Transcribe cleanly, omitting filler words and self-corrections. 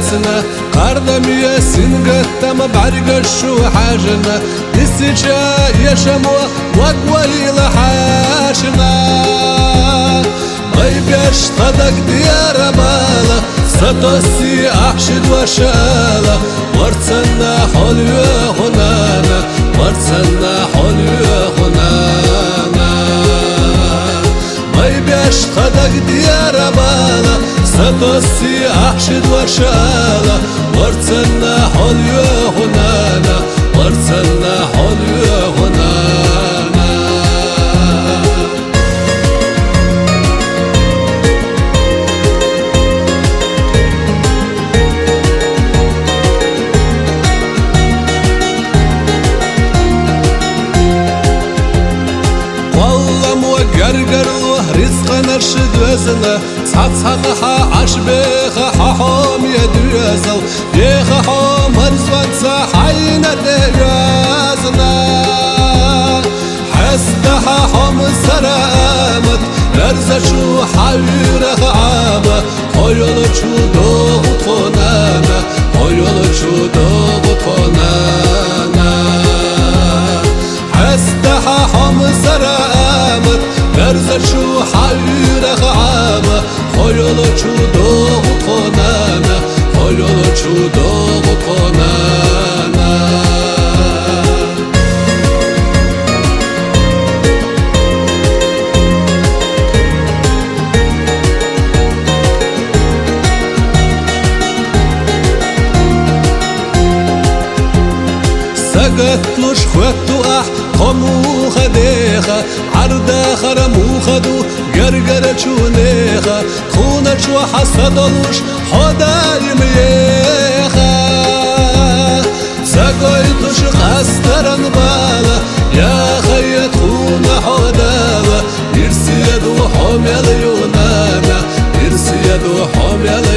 أسنا قردم يسين قدام بعرق الشو حاجنا نسجا يشمو وقوي لحاشنا غيبيش طدق ديار بالا ستوسي أحشد وشالا ورتسنا حلوة هنانا ورتسنا حلوة هنانا غيبيش طدق ديار بالا ستوسي أحشد وشالا ورتسنا حلوة هنانا ورتسنا حلوة هنانا قرقر رزق نرشد وزنا صحصحها عشبيخ ححوم يدوزو يخ حوم هرزوان صحين الدوزنا حستها حوم سرامت برزشو حويرخ عامة حيولو چو دوغت خونانا حيولو چو دوغت خونانا حستها حوم سرامت برزشو حويرخ عامة حيولو چو دوغت خونانا حيولو چو دوغت خونانا سقطلوش خوتو قمو خديخة عردا خرمو خدو قرقر چونيخة خونة چو حسدلوش حدايم يخة سقويتوش قسترن بالا يا خيط خونة حداوة يرسيدو حميل يونانا يرسيدو حميل